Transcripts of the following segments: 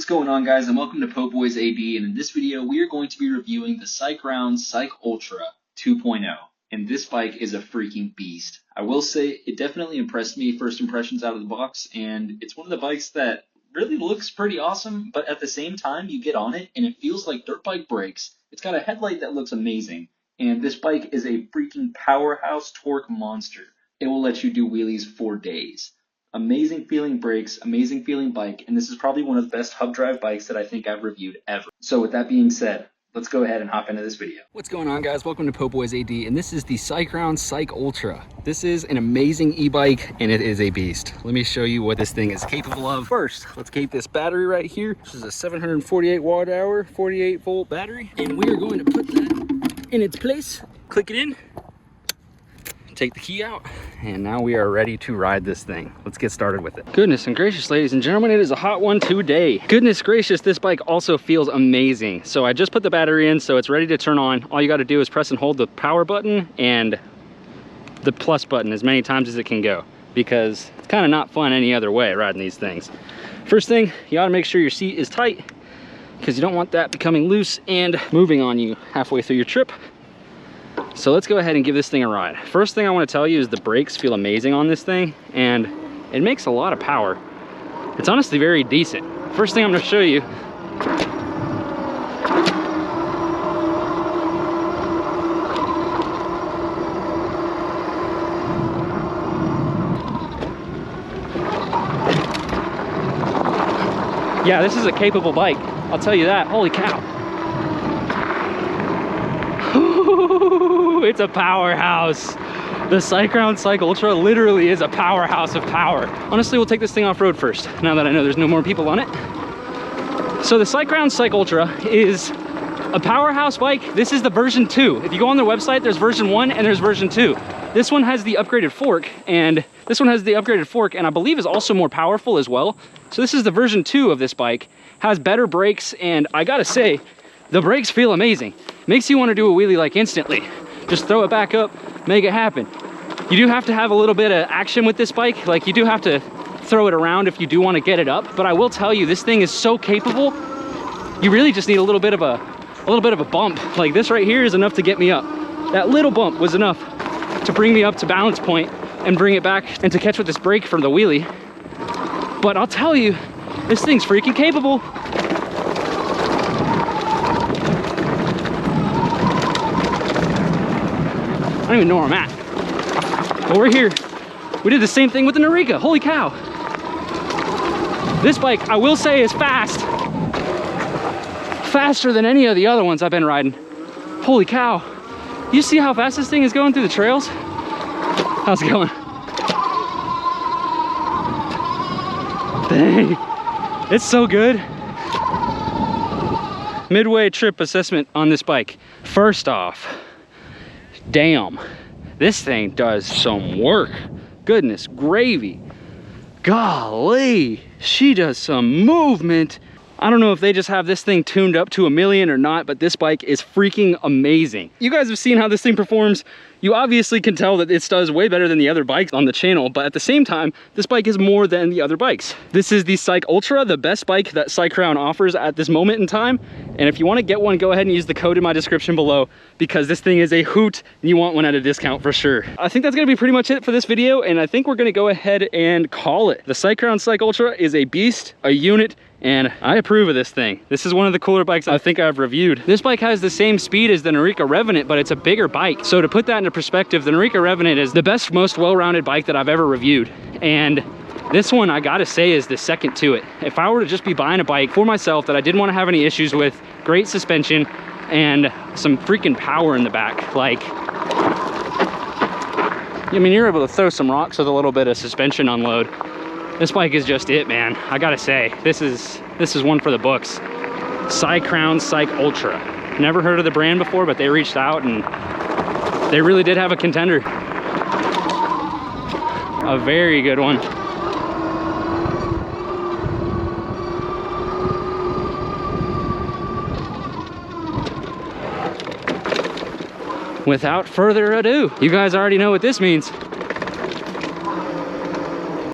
What's going on, guys, and welcome to PoBoys AD, and in this video we are going to be reviewing the Cycrown Cycultra 2.0, and this bike is a freaking beast. I will say it definitely impressed me first impressions out of the box, and it's one of the bikes that really looks pretty awesome, but at the same time you get on it and it feels like dirt bike brakes. It's got a headlight that looks amazing, and this bike is a freaking powerhouse torque monster. It will let you do wheelies for days. Amazing feeling brakes, amazing feeling bike, and this is probably one of the best hub drive bikes that I think I've reviewed ever. So with that being said, let's go ahead and hop into this video. What's going on, guys? Welcome to PoBoys AD, and this is the Cycrown Cycultra. This is an amazing e-bike, and it is a beast. Let me show you what this thing is capable of. First, let's keep this battery right here. This is a 748 watt hour, 48 volt battery, and we are going to put that in its place, click it in, take the key out, and now we are ready to ride this thing. Let's get started with it. Goodness and gracious, ladies and gentlemen, it is a hot one today. Goodness gracious, this bike also feels amazing. So I just put the battery in, so it's ready to turn on. All you got to do is press and hold the power button and the plus button as many times as it can go, because it's kind of not fun any other way riding these things. First thing, you got to make sure your seat is tight, because you don't want that becoming loose and moving on you halfway through your trip. So let's go ahead and give this thing a ride. First thing I want to tell you is the brakes feel amazing on this thing, and it makes a lot of power. It's honestly very decent. First thing I'm going to show you, yeah, this is a capable bike, I'll tell you that. Holy cow. It's a powerhouse. The Cycrown Cycultra literally is a powerhouse of power. Honestly, we'll take this thing off-road first, now that I know there's no more people on it. So the Cycrown Cycultra is a powerhouse bike. This is the version 2. If you go on their website, there's version 1 and there's version 2. This one has the upgraded fork, and I believe is also more powerful as well. So this is the version 2 of this bike. Has better brakes, and I gotta say, the brakes feel amazing. Makes you want to do a wheelie like instantly. Just throw it back up, make it happen. You do have to have a little bit of action with this bike. Like, you do have to throw it around if you do want to get it up. But I will tell you, this thing is so capable. You really just need a little bit of a bump. Like this right here is enough to get me up. That little bump was enough to bring me up to balance point and bring it back and to catch with this brake from the wheelie. But I'll tell you, this thing's freaking capable. I don't even know where I'm at. But we're here. We did the same thing with the Narika. Holy cow. This bike, I will say, is fast. Faster than any of the other ones I've been riding. Holy cow. You see how fast this thing is going through the trails? How's it going? Dang. It's so good. Midway trip assessment on this bike. First off, damn, this thing does some work. Goodness gravy. Golly, she does some movement. I don't know if they just have this thing tuned up to 1,000,000 or not, but this bike is freaking amazing. You guys have seen how this thing performs. You obviously can tell that this does way better than the other bikes on the channel, but at the same time, this bike is more than the other bikes. This is the Cycultra, the best bike that Cycrown offers at this moment in time. And if you want to get one, go ahead and use the code in my description below, because this thing is a hoot and you want one at a discount for sure. I think that's going to be pretty much it for this video, and I think we're going to go ahead and call it. The Cycrown Cycultra is a beast, a unit, and I approve of this thing. This is one of the cooler bikes I think I've reviewed. This bike has the same speed as the Narika Revenant, but it's a bigger bike. So to put that into perspective, the Narika Revenant is the best, most well-rounded bike that I've ever reviewed. And this one, I gotta say, is the second to it. If I were to just be buying a bike for myself that I didn't want to have any issues with, great suspension, and some freaking power in the back, like, I mean, you're able to throw some rocks with a little bit of suspension unload. This bike is just it, man. I gotta say, this is one for the books. Cycrown Cycultra. Never heard of the brand before, but they reached out and they really did have a contender. A very good one. Without further ado, you guys already know what this means.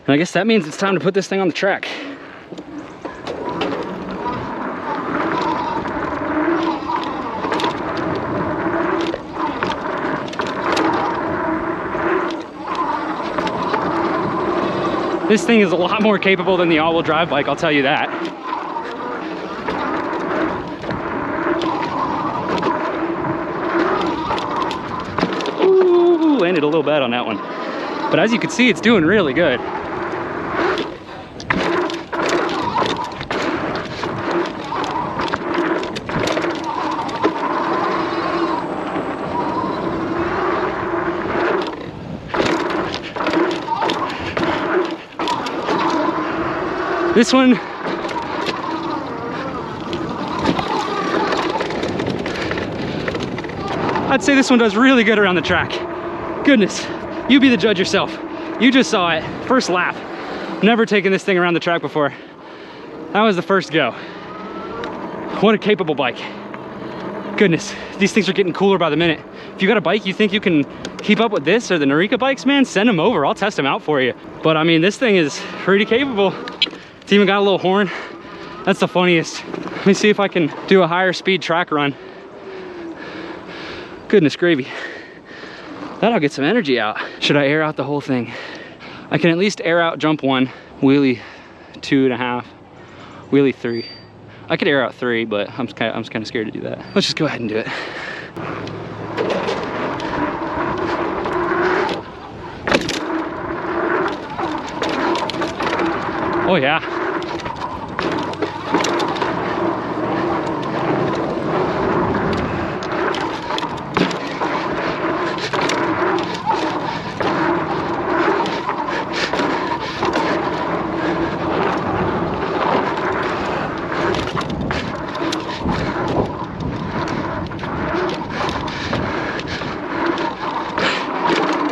And I guess that means it's time to put this thing on the track. This thing is a lot more capable than the all-wheel drive bike, I'll tell you that. Ooh, landed a little bad on that one. But as you can see, it's doing really good. This one, I'd say this one does really good around the track. Goodness, you be the judge yourself. You just saw it, first lap. Never taken this thing around the track before. That was the first go. What a capable bike. Goodness, these things are getting cooler by the minute. If you got a bike you think you can keep up with this or the Narika bikes, man, send them over. I'll test them out for you. But I mean, this thing is pretty capable. It's even got a little horn. That's the funniest. Let me see if I can do a higher speed track run. Goodness gravy. That'll get some energy out. Should I air out the whole thing? I can at least air out jump 1, wheelie 2.5, wheelie 3. I could air out 3, but I'm kind of scared to do that. Let's just go ahead and do it. Oh yeah.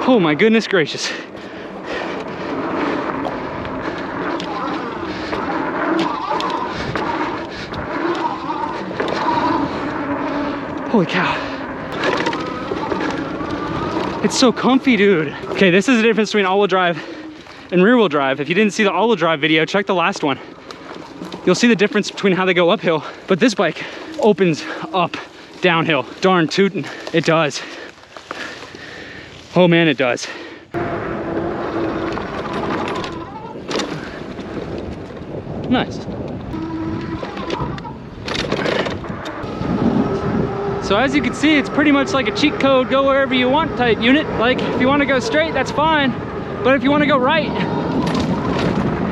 Oh my goodness gracious. Holy cow. It's so comfy, dude. Okay, this is the difference between all-wheel drive and rear-wheel drive. If you didn't see the all-wheel drive video, check the last one. You'll see the difference between how they go uphill. But this bike opens up downhill. Darn tootin', it does. Oh man, it does. Nice. So as you can see, it's pretty much like a cheat code, go wherever you want type unit. Like if you want to go straight, that's fine. But if you want to go right,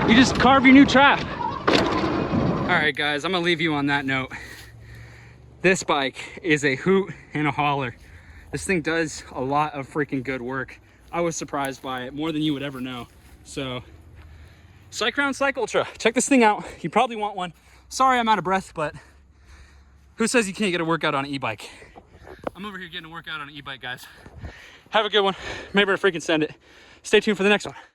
you just carve your new trap. All right guys, I'm gonna leave you on that note. This bike is a hoot and a holler. This thing does a lot of freaking good work. I was surprised by it, more than you would ever know. So, Cycrown Cycultra, check this thing out. You probably want one. Sorry I'm out of breath, but who says you can't get a workout on an e-bike? I'm over here getting a workout on an e-bike, guys. Have a good one. Maybe I freaking send it. Stay tuned for the next one.